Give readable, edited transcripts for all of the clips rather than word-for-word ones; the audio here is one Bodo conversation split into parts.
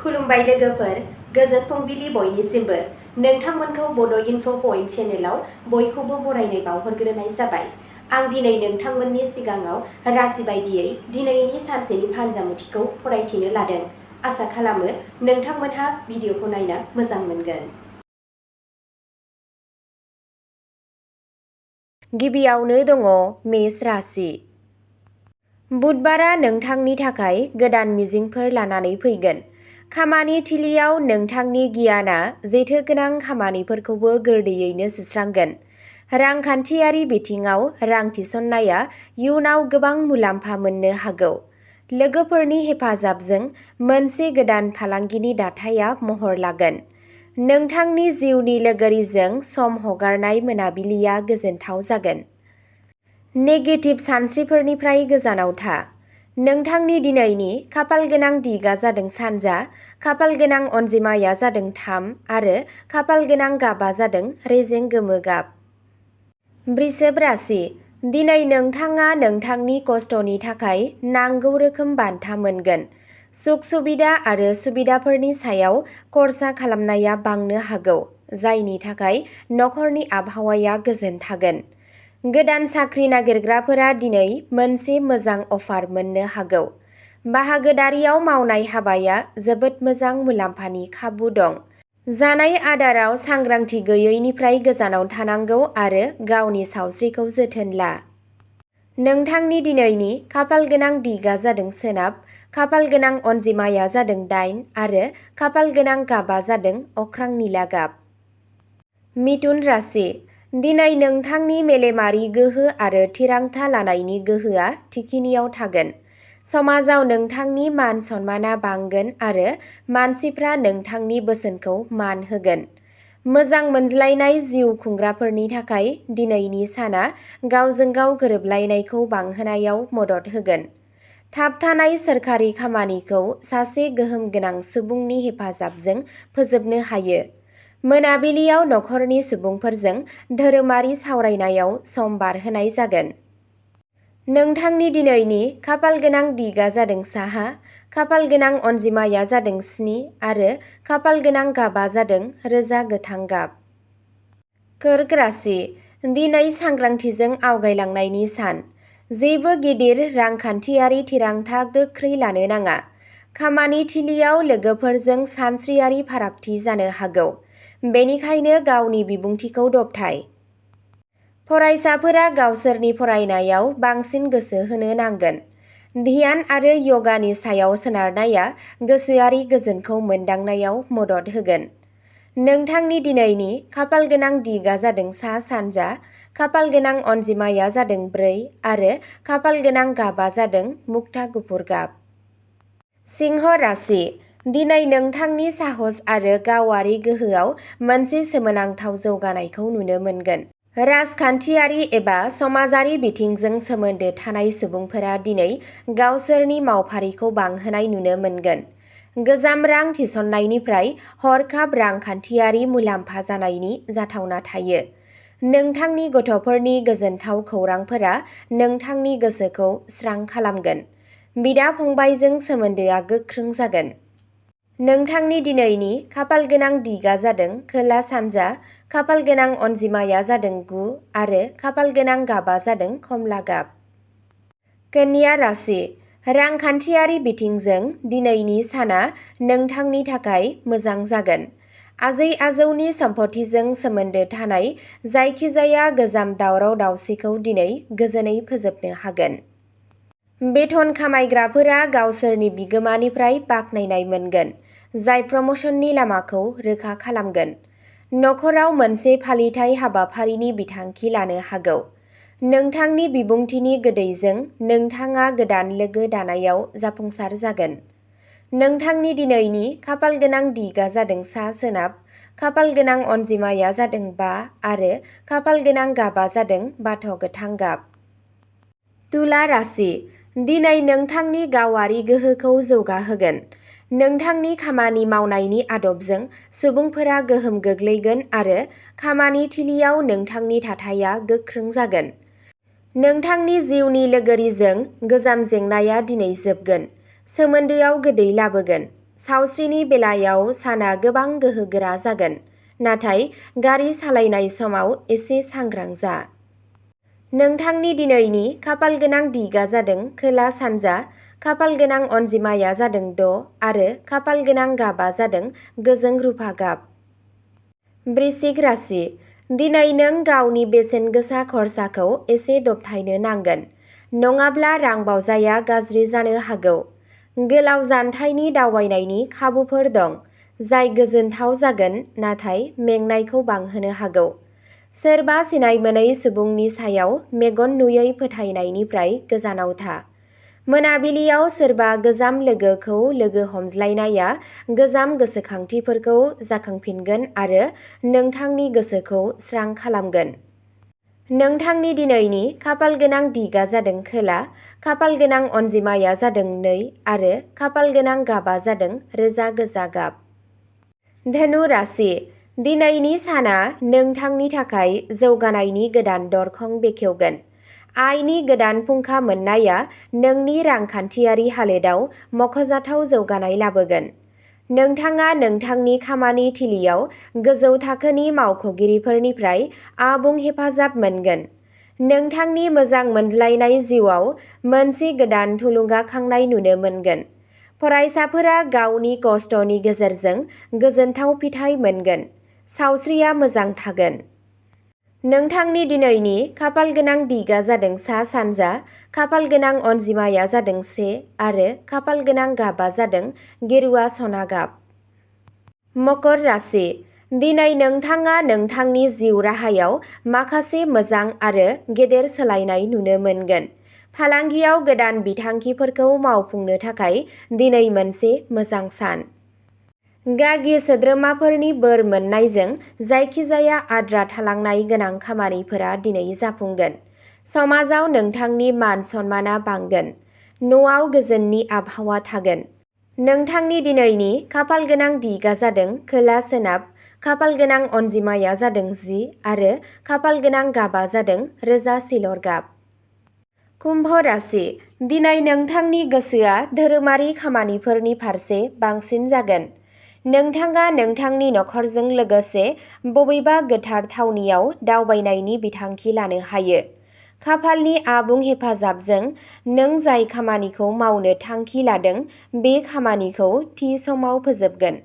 खुलुमबाय लोगोफोर, गोजोन फुंबिलि बयनिसिमबो। नोंथांमोनखौ बड' इनफ' पइन्ट चेनेलाव बयखौबो बरायनाय बावहरग्रोनाय जाबाय। आं दिनै नोंथांमोननि सिगाङाव राशि बायदियै दिनैनि सानसेनि फानजामुथिखौ फरायथिनो लादों। आसा खालामो नोंथांमोनहा भिडिअखौ नायना मोजां मोनगोन। गिबियावनो दङ मेष राशि। बुधबारा नोंथांनि थाखाय गोदान मिजिंफोर लानानै फैगोन। खामानि थिलियाव नोंथांनि गियाना जेथोगोनां खामानिफोरखौबो गोरलैयैनो सुस्रांगोन। रांखान्थियारि बिथिङाव रां थिसननाया इयुनाव गोबां मुलाम्फा मोननो हागौ। लोगोफोरनि हेफाजाबजों मोनसे गोदान फालांगिनि दाथाया महर लागोन। नोंथांनि जिउनि लोगोरिजों सम हगारनाय मोनाबिलिया गोजोनथाव जागोन। नेगेटिभ सानस्रिफोरनिफ्राय गोजानाव था। नोंथांनि दिनैनि खाफालगोनां दिगा जादों सानजा, खाफालगोनां अनजिमाया जादों 3 आरो खाफालगोनां गाबा जादों रेजें गोमो गाब। वृषभ राशि। दिनै नोंथाङा नोंथांनि खस्थ'नि थाखाय नांगौ रोखोम बान्था मोनगोन। सुख सुबिदा आरो सुबिदाफोरनि सायाव खरसा खालामनाया बांनो हागौ, जायनि थाखाय नखरनि आबहावाया गोजोन थागोन। गोदान साख्रि नागिरग्राफोरा दिनै मोनसे मोजां अफार मोननो हागौ। बाहागोदारियाव मावनाय हाबाया जोबोद मोजां मुलाम्फानि खाबु दं। जानाय आदाराव सांग्रांथि गैयैनिफ्राय गोजानाव थानांगौ आरो गावनि सावस्रिखौ जोथोन ला। नोंथांनि दिनैनि खाफालगोनां दिगा जादों सोनाब, खाफालगोनां अनजिमाया जादों 8 आरो खाफालगोनां गाबा जादों अख्रां निला गाब। मिथुन राशि। दिनै नोंथांनि मेलेमारि गोहो आरो थिरांथा लानायनि गोहोआ थिखिनियाव थागोन। समाजाव नोंथांनि मान सन्माना बांगोन आरो मानसिफ्रा नोंथांनि बोसोनखौ मान होगोन। मोजां मोनज्लायनाय जिउ खुंग्राफोरनि थाखाय दिनैनि साना गावजों गाव गोरोबलायनायखौ बांहोनायाव मदद होगोन। थाबथानाय सोरखारि खामानिखौ सासे गोहोम गोनां सुबुंनि हेफाजाबजों फोजोबनो हायो। मोनाबिलियाव नखरनि सुबुंफोरजों धोरोमारि सावरायनायाव सम बारहोनाय जागोन। नोंथांनि दिनैनि खाफालगोनां दिगा जादों साहा, खाफालगोनां अनजिमाया जादों 7 आरो खाफालगोनां गाबा जादों रोजा गोथां गाब। कर्क राशि। दिनै सांग्रांथिजों आवगायलांनायनि सान। जेबो गिदिर रांखान्थियारि थिरांथा गोख्रै लानो नाङा। खामानि थिलियाव लोगोफोरजों सानस्रियारि फारागथि जानो हागौ, बेनिखायनो गावनि बिबुंथिखौ दबथाय। फरायसाफोरा गावसोरनि फरायनायाव बांसिन गोसो होनो नांगोन। ध्यान आरो य'गानि सायाव सोनारनाया गोसोआरि गोजोनखौ मोनदांनायाव मदद होगोन। नोंथांनि दिनैनि खाफालगोनां दिगा जादों सा-सानजा, खाफालगोनां अनजिमाया जादों 4 आरो खाफालगोनां गाबा जादों मुक्ता गुफुर गाब। सिंह राशि। दिनै नोंथांनि साहस आरो गावारि गोहोआव मोनसे सोमोनांथाव जौगानायखौ नुनो मोनगोन। राजखान्थियारि एबा समाजारि बिथिंजों सोमोन्दो थानाय सुबुंफोरा दिनै गावसोरनि मावफारिखौ बांहोनाय नुनो मोनगोन। गोजाम रां थिसननायनिफ्राय हरखाब रांखान्थियारि मुलाम्फा जानायनि जाथावना थायो। नोंथांनि गथ'फोरनि गोजोनथाव खौरांफोरा नोंथांनि गोसोखौ स्रां खालामगोन। बिदा-फंबायजों सोमोन्दोआ गोख्रों जागोन। नोंथांनि दिनैनि खाफालगोनां दिगा जादों खोला-सानजा, खाफालगोनां अनजिमाया जादों 9 आरो खाफालगोनां गाबा जादों खमला गाब। कन्या राशि। रांखान्थियारि बिथिंजों दिनैनि साना नोंथांनि थाखाय मोजां जागोन। आजै-आजौनि सम्फथिजों सोमोन्दो थानाय जायखिजाया गोजाम दावराव-दावसिखौ दिनै गोजोनै फोजोबनो हागोन। बेथन खामायग्राफोरा गावसोरनि बिगोमानिफ्राय बाख्नायनाय मोनगोन, जाय प्रम'शननि लामाखौ रोखा खालामगोन। नखराव मोनसे फालिथाय हाबाफारिनि बिथांखि लानो हागौ। नोंथांनि बिबुंथिनि गोदैजों नोंथाङा गोदान लोगो दानायाव जाफुंसार जागोन। नोंथांनि दिनैनि खाफालगोनां दिगा जादों सा-सोनाब, खाफालगोनां अनजिमाया जादों 5 आरो खाफालगोनां गाबा जादों बाथ' गोथां गाब। तुला राशि। दिनै नोंथांनि गावारि गोहोखौ जौगाहोगोन। नोंथांनि खामानि मावनायनि आदबजों सुबुंफोरा गोहोम गोग्लैगोन आरो खामानि थिलियाव नोंथांनि थाथाया गोख्रों जागोन। नोंथांनि जिउनि लोगोरिजों गोजाम जेंनाया दिनै जोबगोन, सोमोन्दोआव गोदै लाबोगोन। सावस्रिनि बेलायाव साना गोबां गोहोगोरा जागोन, नाथाय गारि सालायनाय समाव एसे सांग्रां जा। नोंथांनि दिनैनि खाफालगोनां दिगा जादों खोला-सानजा, खाफालगोनां अनजिमाया जादों 6 आरो खाफालगोनां गाबा जादों गोजों रुफा गाब। बृश्चिक राशि, दिनै नों गावनि बेसेन गोसा खरसाखौ एसे दबथायनो नांगोन, नङाब्ला रां बावजाया गाज्रि जानो हागौ। गोलाव जानथायनि दावबायनायनि खाबुफोर दं, जाय गोजोनथाव जागोन नाथाय मेंनायखौ बांहोनो हागौ। सोरबा सिनायमोनै सुबुंनि सायाव मेगन नुयै फोथायनायनिफ्राय गोजानाव था। मोनाबिलियाव सोरबा गोजाम लोगोखौ लोगो हमज्लायनाया गोजाम गोसोखांथिफोरखौ जाखांफिनगोन आरो नोंथांनि गोसोखौ स्रां खालामगोन। नोंथांनि दिनैनि खाफालगोनां दिगा जादों खोला, खाफालगोनां अनजिमाया जादों 2 आरो खाफालगोनां गाबा जादों रोजा गोजा गाब। धनु राशि, दिनैनि साना नोंथांनि थाखाय जौगानायनि गोदान दरखं बेखेवगोन। आयनि गोदान फुंखा मोननाया नोंनि रांखान्थियारि हालोदाव मख'जाथाव जौगानाय लाबोगोन। नोंथाङा नोंथांनि खामानि थिलियाव गोजौ थाखोनि मावख'गिरिफोरनिफ्राय आबुं हेफाजाब मोनगोन। नोंथांनि मोजां मोनज्लायनाय जिउआव मोनसे गोदान थुलुंगाखांनाय नुनो मोनगोन। फरायसाफोरा गावनि खस्थ'नि गेजेरजों गोजोनथाव फिथाय मोनगोन। सावस्रिया मोजां थागोन। नोंथांनि दिनैनि खाफालगोनां दिगा जादों सा-सानजा, खाफालगोनां अनजिमाया जादों 1 आरो खाफालगोनां गाबा जादों गेरुआ सना गाब। मकर राशि, दिनै नोंथाङा नोंथांनि जिउ राहायाव माखासे मोजां आरो गेदेर सोलायनाय नुनो मोनगोन। फालांगियाव गोदान बिथांखिफोरखौ मावफुंनो थाखाय दिनै मोनसे मोजां सान। गागि सोद्रोमाफोरनि बोर मोन्नायजों जायखिजाया आद्रा थालांनाय गोनां खामानिफोरा दिनै जाफुंगोन। समाजाव नोंथांनि मान-सन्माना बांगोन। न'आव गोजोननि आबहावा थागोन। नोंथांनि दिनैनि खाफालगोनां दिगा जादों खोला-सोनाब, खाफालगोनां अनजिमाया जादों 10 आरो खाफालगोनां गाबा जादों रोजा सिलर गाब। कुम्भ राशि, दिनै नोंथांनि गोसोआ धोरोमारि खामानिफोरनि फारसे बांसिन जागोन। नोंथाङा नोंथांनि नखरजों लोगोसे बबेबा गोथार थावनियाव दावबायनायनि बिथांखि लानो हायो। खाफालनि आबुं हेफाजाबजों नों जाय खामानिखौ मावनो थांखि लादों बे खामानिखौ थि समाव फोजोबगोन।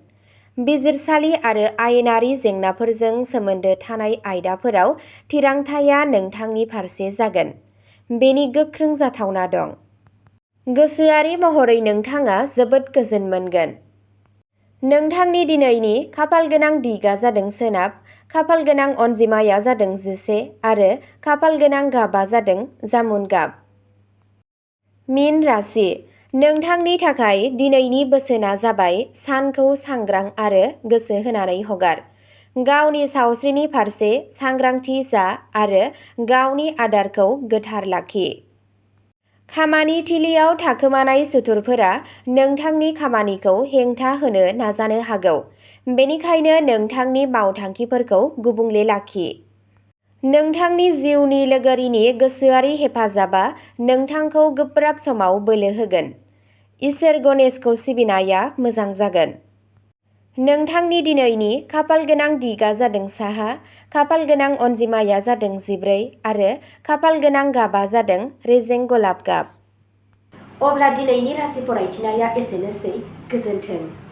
बिजिरसालि आरो आयेनारि जेंनाफोरजों सोमोन्दो थानाय आयदाफोराव थिरांथाया नोंथांनि फारसे जागोन। बेनि गोख्रों जाथावना दं। गोसोआरि महरै नोंथाङा जोबोद गोजोन मोनगोन। नोंथांनि दिनैनि खाफालगोनां दिगा जादों सोनाब, खाफालगोनां अनजिमाया जादों 11 आरो खाफालगोनां गाबा जादों जामुन गाब। मीन राशि, नोंथांनि थाखाय दिनैनि बोसोनआ जाबाय सानखौ सांग्रां आरो गोसो होनानै हगार। गावनि सावस्रिनि फारसे सांग्रांथि जा आरो गावनि आदारखौ गोथार लाखि। खामानि थिलियाव थाखोमानाय सुथुरफोरा नोंथांनि खामानिखौ हेंथा होनो नाजानो हागौ, बेनिखायनो नोंथांनि मावथांखिफोरखौ गुबुंले लाखि। नोंथांनि जिउनि लोगोरिनि गोसोआरि हेफाजाबआ नोंथांखौ गोब्राब समाव बोलो होगोन। इसोर गणेशखौ सिबिनाया मोजां जागोन। नोंथांनि दिनैनि खाफालगोनां दिगा जादों साहा, खाफालगोनां अनजिमाया जादों 14 आरो खाफालगोनां गाबा जादों रेजें गलाब गाब। अब्ला दिनैनि राशि फरायथिनाया एसेनोसै। गोजोन्थों।